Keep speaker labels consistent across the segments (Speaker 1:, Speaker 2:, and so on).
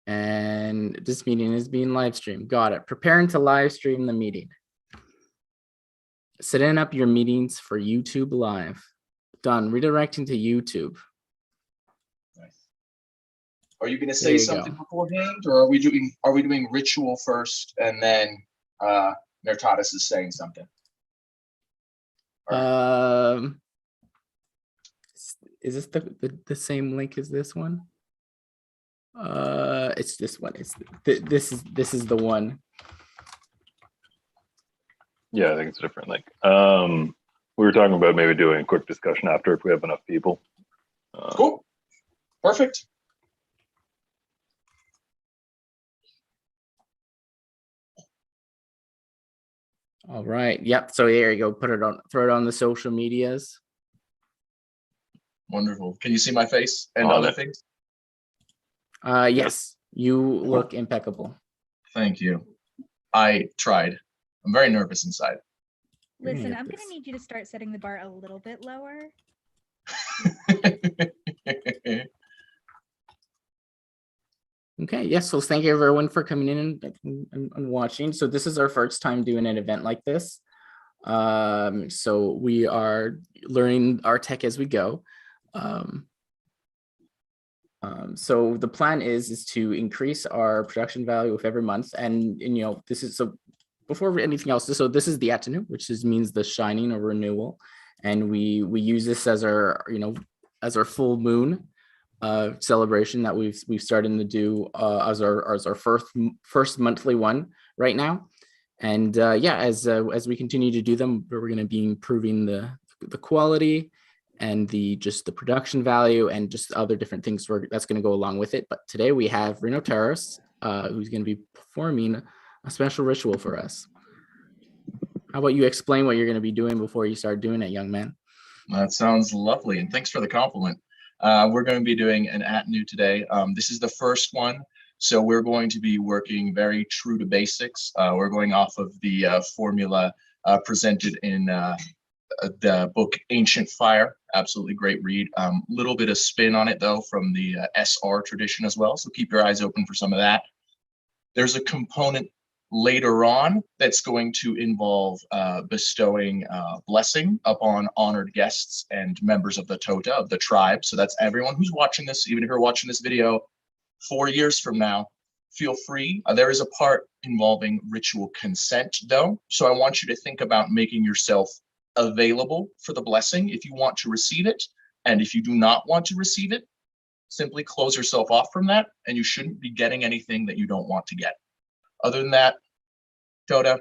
Speaker 1: And this meeting is being live streamed. Got it. Preparing to live stream the meeting. Setting up your meetings for YouTube Live. Done. Redirecting to YouTube.
Speaker 2: Nice. Are you going to
Speaker 1: There
Speaker 2: say
Speaker 1: you
Speaker 2: something
Speaker 1: go.
Speaker 2: beforehand, or are we doing ritual first and then Nertatus is saying something?
Speaker 1: Is this the same link as this one? It's this one. This is the one.
Speaker 3: Yeah, I think it's a different link. We were talking about maybe doing a quick discussion after if we have enough people.
Speaker 2: Cool. Perfect.
Speaker 1: All right. Yep. So there you go. Throw it on the social medias.
Speaker 2: Wonderful. Can you see my face and other things?
Speaker 1: Yes. You look impeccable.
Speaker 2: Thank you. I tried. I'm very nervous inside.
Speaker 4: Listen, I'm going to need you to start setting the bar a little bit lower.
Speaker 1: Okay, yes, so thank you everyone for coming in and watching. So this is our first time doing an event like this. So we are learning our tech as we go. So the plan is to increase our production value with every month. And you know, this is, so before anything else, so this is the Atenoux, which means the shining or renewal. And we use this as our, you know, as our full moon celebration that we've started to do as our first monthly one right now. And yeah, as we continue to do them, we're going to be improving the quality and the production value and just other different things that's going to go along with it. But today we have Reno Terrace, who's going to be performing a special ritual for us. How about you explain what you're going to be doing before you start doing it, young man?
Speaker 2: That sounds lovely, and thanks for the compliment. We're going to be doing an Atenoux today. This is the first one, so we're going to be working very true to basics. We're going off of the formula presented in the book Ancient Fire. Absolutely great read. Little bit of spin on it though from the SR tradition as well, so keep your eyes open for some of that. There's a component later on that's going to involve bestowing blessing upon honored guests and members of the Tota, of the tribe. So that's everyone who's watching this. Even if you're watching this video 4 years from now, feel free. There is a part involving ritual consent though. So I want you to think about making yourself available for the blessing if you want to receive it. And if you do not want to receive it, simply close yourself off from that, and you shouldn't be getting anything that you don't want to get. Other than that, Tota,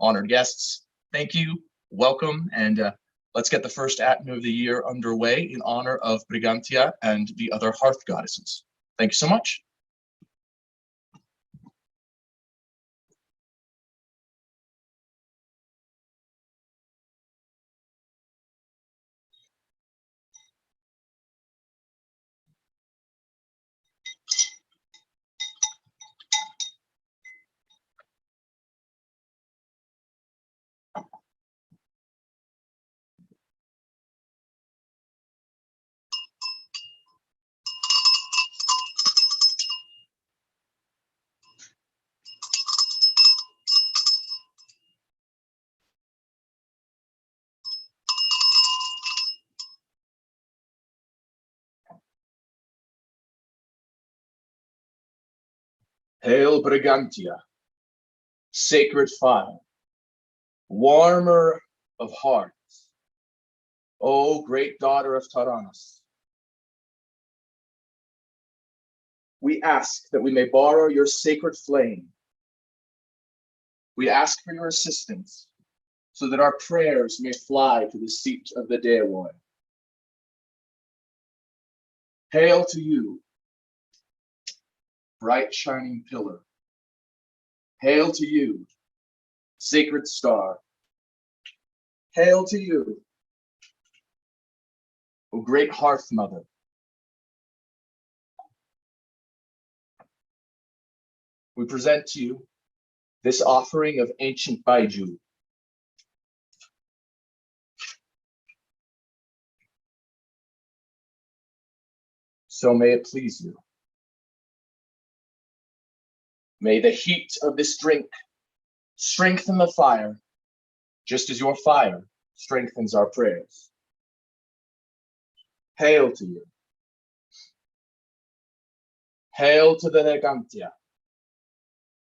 Speaker 2: honored guests, thank you, welcome, and let's get the first Atenoux of the year underway in honor of Brigantia and the other hearth goddesses. Thank you so much. Hail Brigantia, sacred fire, warmer of hearts, O great daughter of Taranis. We ask that we may borrow your sacred flame. We ask for your assistance so that our prayers may fly to the seat of the Dewa. Hail to you, bright shining pillar. Hail to you, sacred star. Hail to you, O great hearth mother. We present to you this offering of ancient Baiju. So may it please you. May the heat of this drink strengthen the fire, just as your fire strengthens our prayers. Hail to you. Hail to the Regantia.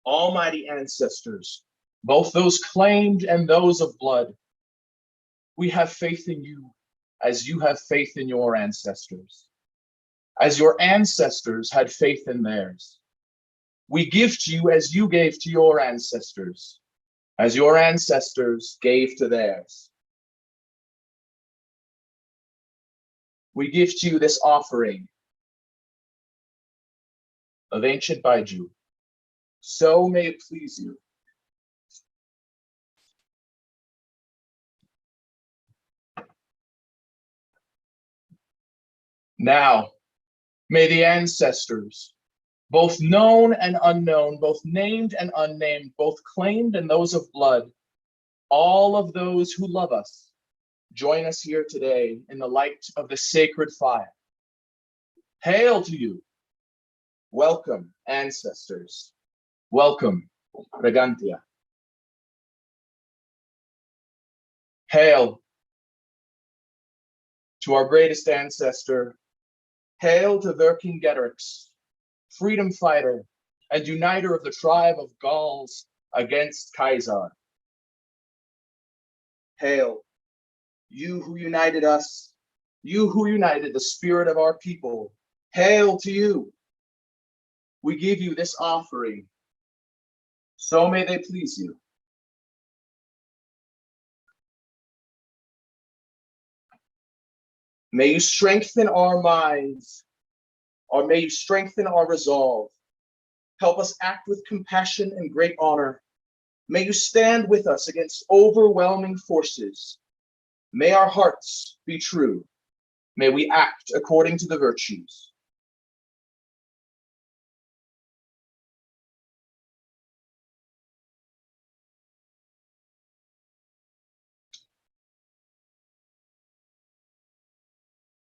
Speaker 2: Almighty ancestors, both those claimed and those of blood, we have faith in you as you have faith in your ancestors, as your ancestors had faith in theirs. We give to you as you gave to your ancestors, as your ancestors gave to theirs. We give to you this offering of ancient Baiju. So may it please you. Now, may the ancestors, both known and unknown, both named and unnamed, both claimed and those of blood, all of those who love us, join us here today in the light of the sacred fire. Hail to you. Welcome, ancestors. Welcome, Regantia. Hail to our greatest ancestor. Hail to Vercingetorix, freedom fighter and uniter of the tribe of Gauls against Caesar. Hail, you who united us, you who united the spirit of our people. Hail to you. We give you this offering. So may they please you. May you strengthen our minds, or may you strengthen our resolve. Help us act with compassion and great honor. May you stand with us against overwhelming forces. May our hearts be true. May we act according to the virtues.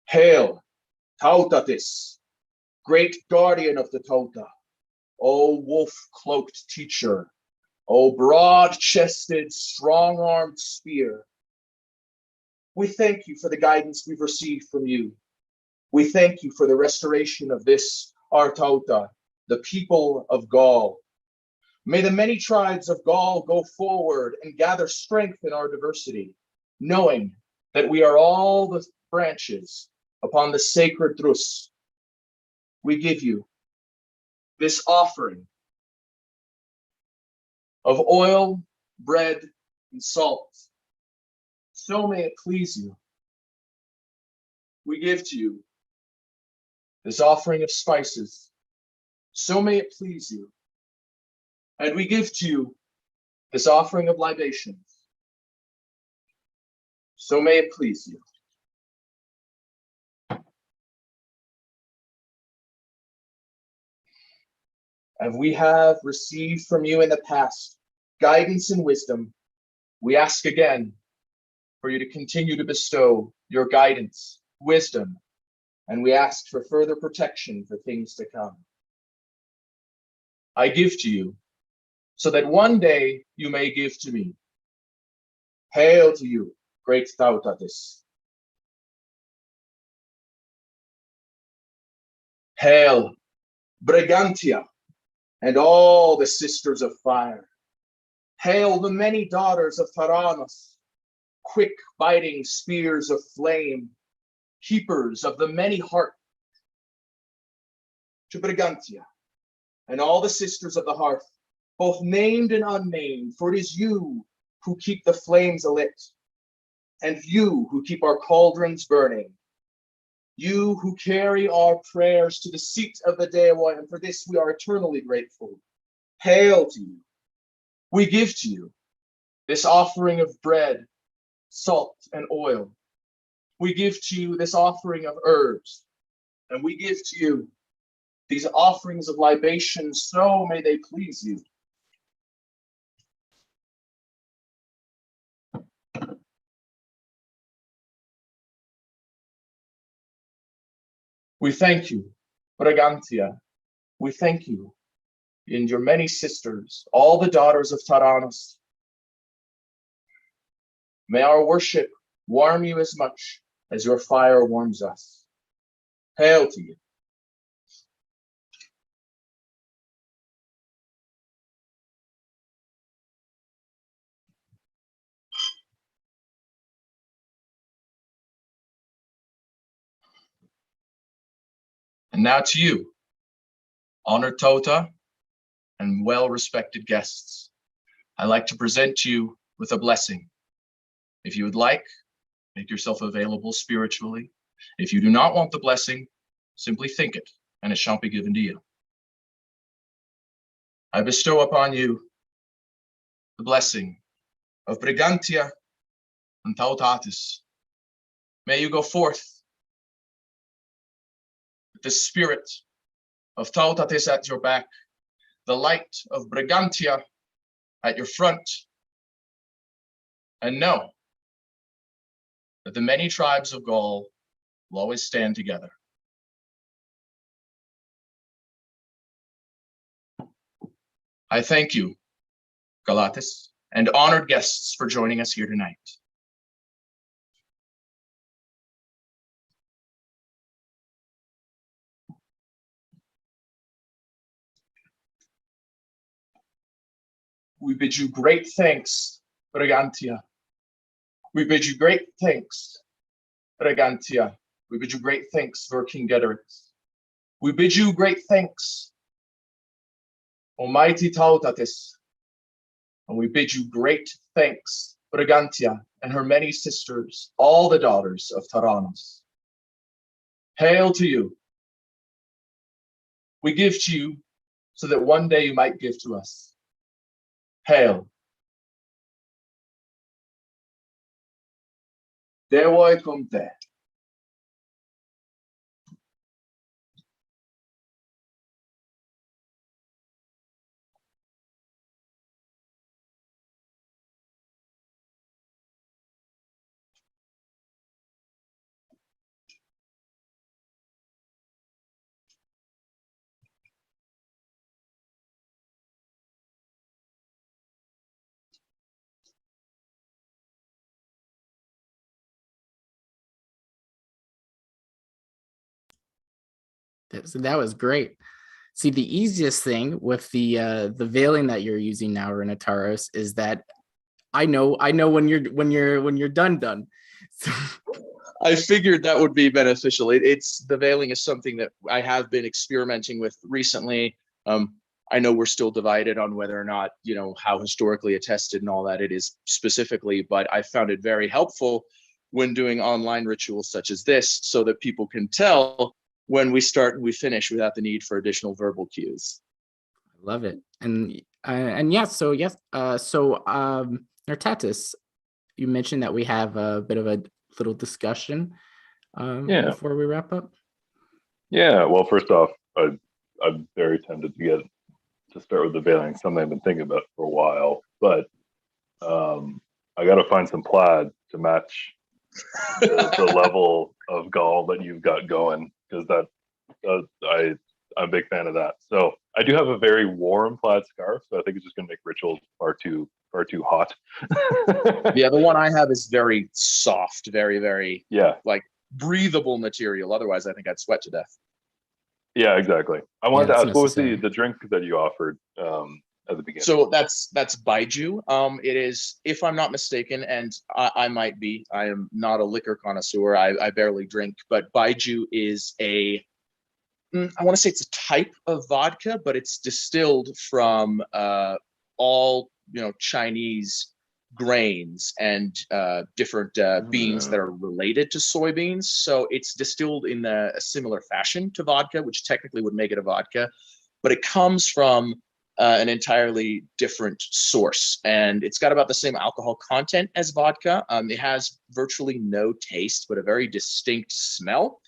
Speaker 2: Hail, Tautatis, great guardian of the Tauta. O wolf-cloaked teacher, O broad-chested, strong-armed spear. We thank you for the guidance we've received from you. We thank you for the restoration of this, our Tauta, the people of Gaul. May the many tribes of Gaul go forward and gather strength in our diversity, knowing that we are all the branches upon the sacred Drus. We give you this offering of oil, bread, and salt. So may it please you. We give to you this offering of spices. So may it please you. And we give to you this offering of libations. So may it please you. And we have received from you in the past guidance and wisdom. We ask again for you to continue to bestow your guidance, wisdom, and we ask for further protection for things to come. I give to you so that one day you may give to me. Hail to you, great Tautatis. Hail, Brigantia, and all the sisters of fire. Hail the many daughters of Taranos, quick biting spears of flame, keepers of the many hearts. To Brigantia, and all the sisters of the hearth, both named and unnamed, for it is you who keep the flames alit, and you who keep our cauldrons burning. You who carry our prayers to the seat of the Dewa, and for this we are eternally grateful. Hail to you. We give to you this offering of bread, salt, and oil. We give to you this offering of herbs, and we give to you these offerings of libations, so may they please you. We thank you, Brigantia. We thank you and your many sisters, all the daughters of Taranos. May our worship warm you as much as your fire warms us. Hail to you. And now to you, honored Tota and well-respected guests. I'd like to present you with a blessing. If you would like, make yourself available spiritually. If you do not want the blessing, simply think it, and it shall be given to you. I bestow upon you the blessing of Brigantia and Tautatis. May you go forth with the spirit of Tautatis at your back, the light of Brigantia at your front, and know that the many tribes of Gaul will always stand together. I thank you, Galatis, and honored guests for joining us here tonight. We bid you great thanks, Brigantia. We bid you great thanks, Brigantia. We bid you great thanks, Vercingetorix. We bid you great thanks, Almighty Tautatis. And we bid you great thanks, Brigantia and her many sisters, all the daughters of Taranos. Hail to you. We give to you so that one day you might give to us. Hail. Devoy Comte.
Speaker 1: So that was great. See, the easiest thing with the veiling that you're using now, Renataros, is that I know when you're done. So,
Speaker 2: I figured that would be beneficial. It's the veiling is something that I have been experimenting with recently. I know we're still divided on whether or not, how historically attested and all that it is specifically, but I found it very helpful when doing online rituals such as this so that people can tell when we start and we finish without the need for additional verbal cues.
Speaker 1: I love it. And Nartatis, you mentioned that we have a bit of a little discussion before we wrap up.
Speaker 3: Yeah, well, first off, I'm very tempted to start with the veiling, something I've been thinking about for a while, but I got to find some plaid to match the level of gall that you've got going, because I'm a big fan of that. So I do have a very warm plaid scarf, so I think it's just going to make rituals far too hot.
Speaker 2: Yeah, the one I have is very soft, very, very like breathable material. Otherwise, I think I'd sweat to death.
Speaker 3: Yeah, exactly. I wanted to ask, what was the drink that you offered at the beginning? So
Speaker 2: that's Baiju. It is, if I'm not mistaken, and I might be, I am not a liquor connoisseur. I barely drink, but Baiju is I want to say it's a type of vodka, but it's distilled from all Chinese grains and different beans that are related to soybeans. So it's distilled in a similar fashion to vodka, which technically would make it a vodka, but it comes from an entirely different source, and it's got about the same alcohol content as vodka. It has virtually no taste, but a very distinct smell,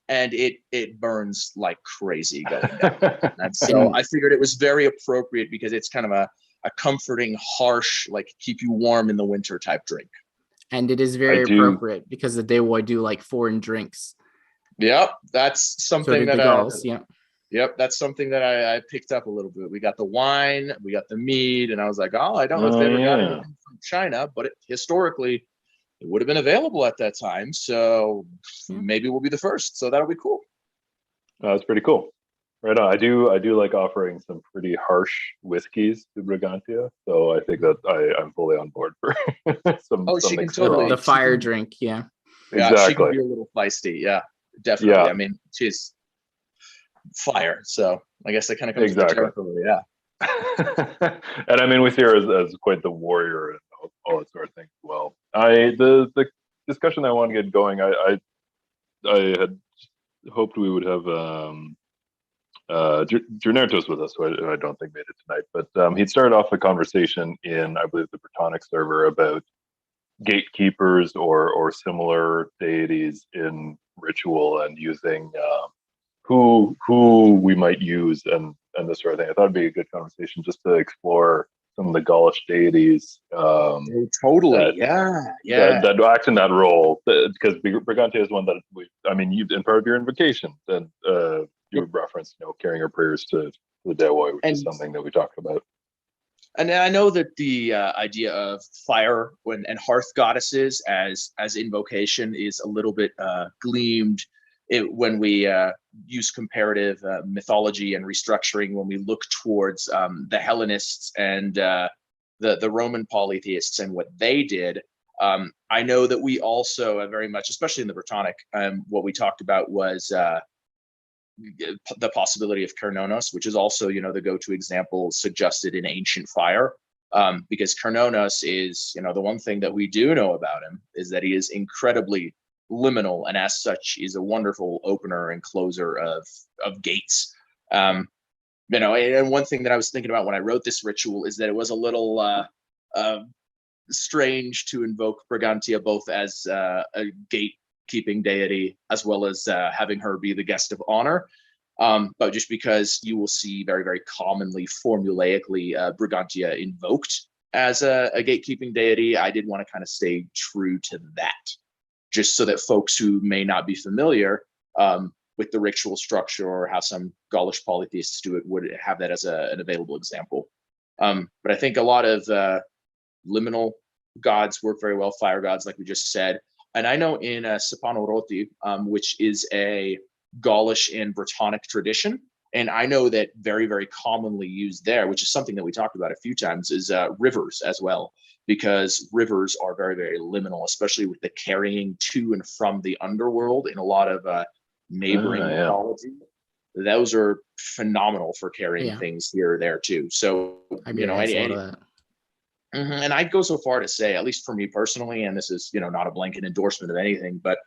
Speaker 2: and it burns like crazy going down. And so I figured it was very appropriate because it's kind of a comforting, harsh, like keep you warm in the winter type drink.
Speaker 1: And it is very appropriate because the Dewoy do like foreign drinks.
Speaker 2: Yep, that's something that
Speaker 1: Gauls, yeah.
Speaker 2: Yep, that's something that I picked up a little bit. We got the wine, we got the mead, and I was like, oh, I don't know if they ever got anything from China, but historically, it would have been available at that time. So maybe we'll be the first. So that'll be cool.
Speaker 3: That's pretty cool. Right on. I do like offering some pretty harsh whiskeys to Brigantia, so I think that I'm fully on board for some.
Speaker 2: Oh, she can totally
Speaker 1: the fire drink, yeah.
Speaker 2: Yeah,
Speaker 3: exactly.
Speaker 2: she can be a little feisty. Yeah, definitely.
Speaker 3: Yeah.
Speaker 2: I mean, she's fire, so I guess that kind of comes
Speaker 3: exactly.
Speaker 2: with the territory. Yeah.
Speaker 3: And I mean, we see her as quite the warrior and all that sort of thing as well. The discussion I want to get going. I had hoped we would have Gernertos with us, who I don't think made it tonight. But he'd started off a conversation in, I believe, the Bretonic server about gatekeepers or similar deities in ritual and using who we might use and this sort of thing. I thought it'd be a good conversation just to explore some of the Gaulish deities.
Speaker 2: Totally,
Speaker 3: that act in that role, because Brigantia is one that you in part of your invocation, and you would reference, carrying our prayers to the Dewoi, which is something that we talked about.
Speaker 2: And I know that the idea of fire and hearth goddesses as invocation is a little bit gleamed when we use comparative mythology and restructuring, when we look towards the Hellenists and the Roman polytheists and what they did. I know that we also very much, especially in the Bretonic, what we talked about was the possibility of Cernunnos, which is also, the go-to example suggested in ancient fire, because Cernunnos is, the one thing that we do know about him is that he is incredibly liminal, and as such is a wonderful opener and closer of gates. And one thing that I was thinking about when I wrote this ritual is that it was a little strange to invoke Brigantia both as a gatekeeping deity as well as having her be the guest of honor. But just because you will see very, very commonly, formulaically, Brigantia invoked as a gatekeeping deity, I did want to kind of stay true to that, just so that folks who may not be familiar with the ritual structure or how some Gaulish polytheists do it would have that as an available example. But I think a lot of liminal gods work very well, fire gods, like we just said. And I know in Sepano Roti, which is a Gaulish and Bretonic tradition, and I know that very, very commonly used there, which is something that we talked about a few times, is rivers as well, because rivers are very, very liminal, especially with the carrying to and from the underworld in a lot of neighboring mythology. Those are phenomenal for carrying things here or there too. So, and I'd go so far to say, at least for me personally, and this is, not a blanket endorsement of anything, but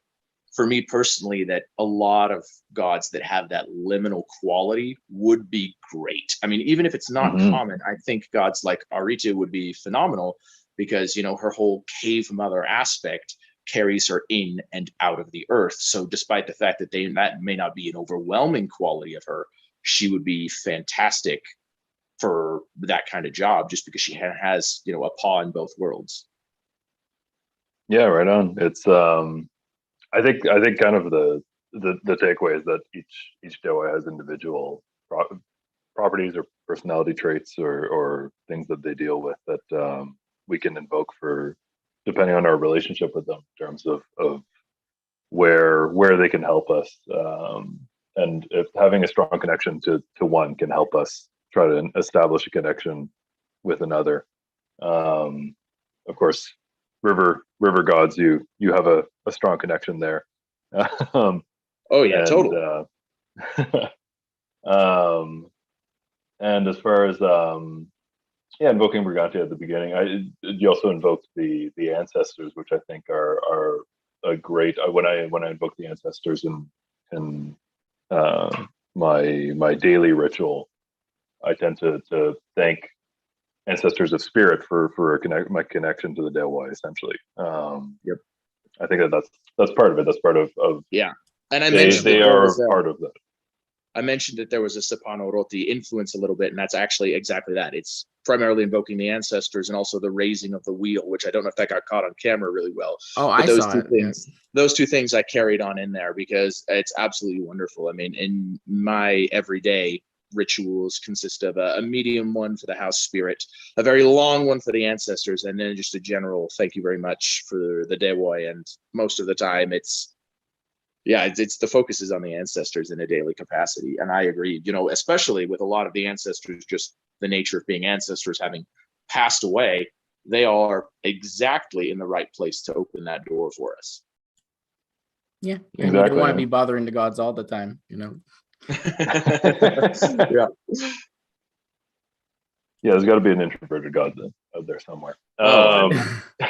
Speaker 2: for me personally, that a lot of gods that have that liminal quality would be great. I mean, even if it's not common, I think gods like Arita would be phenomenal because, her whole cave mother aspect carries her in and out of the earth. So despite the fact that that may not be an overwhelming quality of her, she would be fantastic for that kind of job, just because she has, a paw in both worlds.
Speaker 3: Yeah, right on. It's I think kind of the takeaway is that each Dewoi has individual properties or personality traits or things that they deal with that we can invoke for, depending on our relationship with them, in terms of where they can help us, and if having a strong connection to one can help us try to establish a connection with another. Of course, river gods, you have a strong connection there.
Speaker 2: Oh yeah, totally.
Speaker 3: And as far as invoking Brigantia at the beginning, you also invoked the ancestors, which I think are a great. When I invoke the ancestors in my daily ritual, I tend to thank ancestors of spirit for my connection to the Dewoi, essentially.
Speaker 2: Yep.
Speaker 3: I think that's part of it. That's part of
Speaker 2: yeah. And I
Speaker 3: mentioned they are part of that.
Speaker 5: I mentioned that there was a Sapano Roti influence a little bit, and that's actually exactly that. It's primarily invoking the ancestors and also the raising of the wheel, which I don't know if that got caught on camera really well.
Speaker 1: Oh,
Speaker 5: But
Speaker 1: I
Speaker 5: those
Speaker 1: saw
Speaker 5: two
Speaker 1: it.
Speaker 5: things, those two things I carried on in there because it's absolutely wonderful. I mean, in my everyday rituals consist of a medium one for the house spirit, a very long one for the ancestors, and then just a general thank you very much for the Dewoy. And most of the time it's the focus is on the ancestors in a daily capacity. And I agree, especially with a lot of the ancestors, just the nature of being ancestors having passed away, they are exactly in the right place to open that door for us.
Speaker 1: Yeah.
Speaker 3: Exactly.
Speaker 1: You don't want to be bothering the gods all the time,
Speaker 5: Yeah.
Speaker 3: Yeah, there's got to be an introverted god out there somewhere.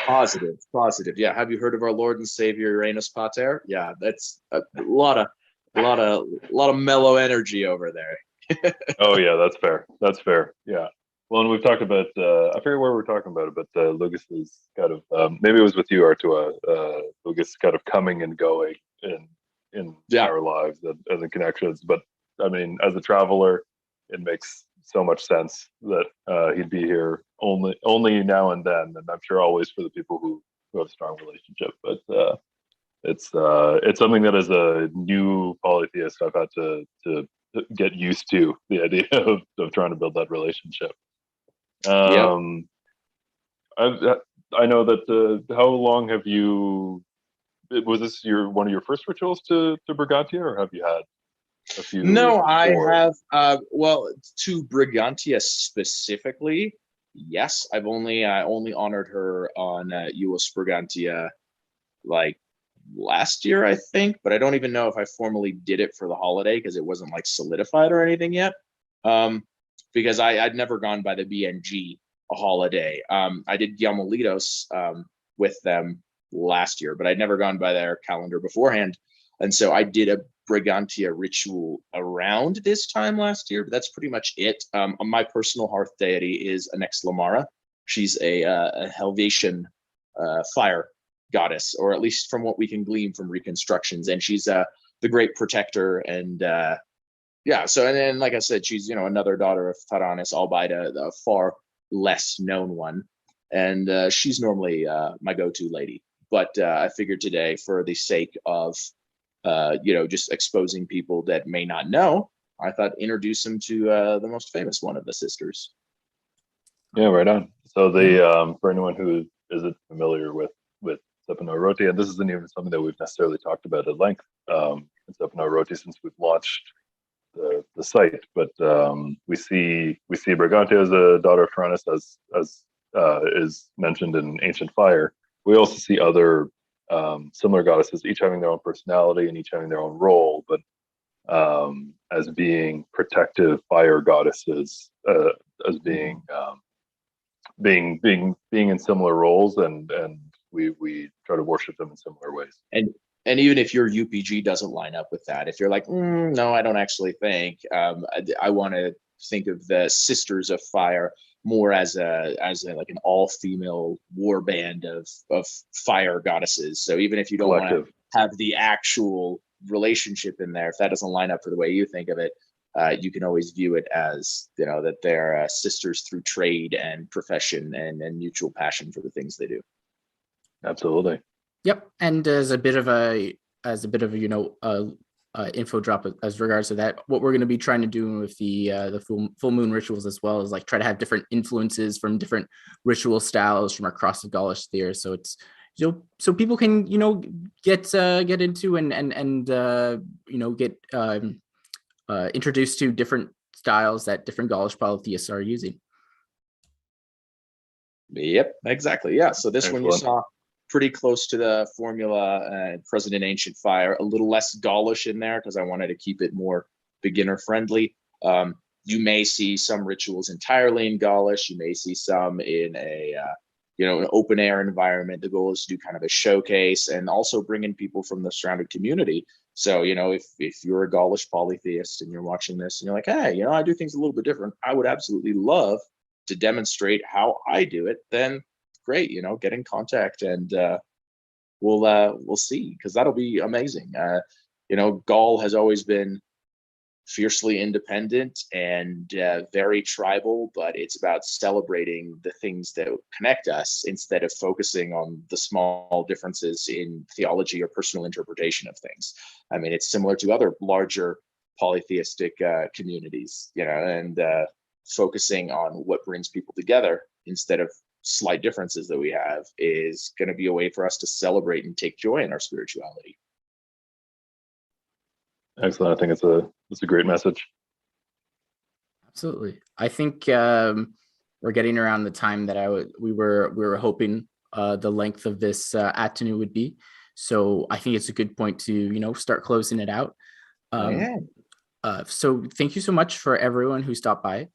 Speaker 5: Positive. Yeah. Have you heard of our Lord and Savior Uranus Pater? Yeah, that's a lot of mellow energy over there.
Speaker 3: Oh yeah, that's fair. That's fair. Yeah. Well, and we've talked about I forget where we're talking about, but Lucas's kind of maybe it was with you, Artua. Lucas kind of coming and going in our lives and the connections. But I mean, as a traveler, it makes so much sense that he'd be here only now and then, and I'm sure always for the people who have a strong relationship. But it's something that as a new polytheist I've had to get used to, the idea of trying to build that relationship. I know that how long have you, was this one of your first rituals to Brigantia, or have you had a few?
Speaker 5: No, I
Speaker 3: before?
Speaker 5: have well, to Brigantia specifically, yes. I only honored her on US Brigantia like last year, I think, but I don't even know if I formally did it for the holiday because it wasn't like solidified or anything yet. Because I'd never gone by the BNG holiday. I did Yamalitos with them last year, but I'd never gone by their calendar beforehand. And so I did a Brigantia ritual around this time last year, but that's pretty much it. My personal hearth deity is Anexlamara. She's a Helvetian fire goddess, or at least from what we can glean from reconstructions. And she's the great protector. And so, and then, like I said, she's, another daughter of Taranis, albeit a far less known one. And she's normally my go-to lady. But I figured today, for the sake of, just exposing people that may not know, I thought introduce them to the most famous one of the sisters.
Speaker 3: Yeah, right on. So the for anyone who isn't familiar with Sapano Roti, and this isn't even something that we've necessarily talked about at length in Sapano Roti since we've launched the site, but we see Brigantia as a daughter of Taranis, as is mentioned in Ancient Fire. We also see other similar goddesses, each having their own personality and each having their own role, but as being protective fire goddesses, as being in similar roles, and we try to worship them in similar ways.
Speaker 5: And even if your UPG doesn't line up with that, if you're like, no, I don't actually think, I want to think of the Sisters of Fire more as like an all-female war band of fire goddesses. So even if you don't want to have the actual relationship in there, if that doesn't line up for the way you think of it, you can always view it as, that they're sisters through trade and profession and mutual passion for the things they do.
Speaker 3: Absolutely.
Speaker 1: Yep. And as a bit of a info drop as regards to that, what we're going to be trying to do with the full moon rituals as well is like try to have different influences from different ritual styles from across the Gaulish sphere. So it's, so people can, get into and get introduced to different styles that different Gaulish polytheists are using.
Speaker 5: Yep, exactly. Yeah. So this one you saw pretty close to the formula present in Ancient Fire, a little less Gaulish in there because I wanted to keep it more beginner friendly. You may see some rituals entirely in Gaulish. You may see some in an open air environment. The goal is to do kind of a showcase and also bring in people from the surrounding community. So, if you're a Gaulish polytheist and you're watching this and you're like, hey, I do things a little bit different, I would absolutely love to demonstrate how I do it, then great, get in contact and we'll see, because that'll be amazing. Gaul has always been fiercely independent and very tribal, but it's about celebrating the things that connect us instead of focusing on the small differences in theology or personal interpretation of things. I mean, it's similar to other larger polytheistic communities, and focusing on what brings people together instead of slight differences that we have is going to be a way for us to celebrate and take joy in our spirituality.
Speaker 3: Excellent. I think it's a great message.
Speaker 1: Absolutely. I think we're getting around the time that we were hoping the length of this Atenoux would be. So I think it's a good point to start closing it out. So thank you so much for everyone who stopped by.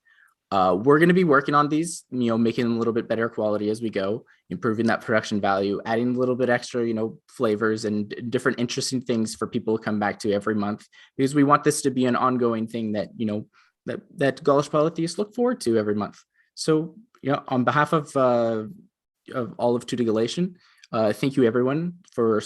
Speaker 1: We're going to be working on these, making them a little bit better quality as we go, improving that production value, adding a little bit extra, flavors and different interesting things for people to come back to every month, because we want this to be an ongoing thing that, that Gaulish polytheists look forward to every month. So, on behalf of all of Tutti Galatian, thank you everyone for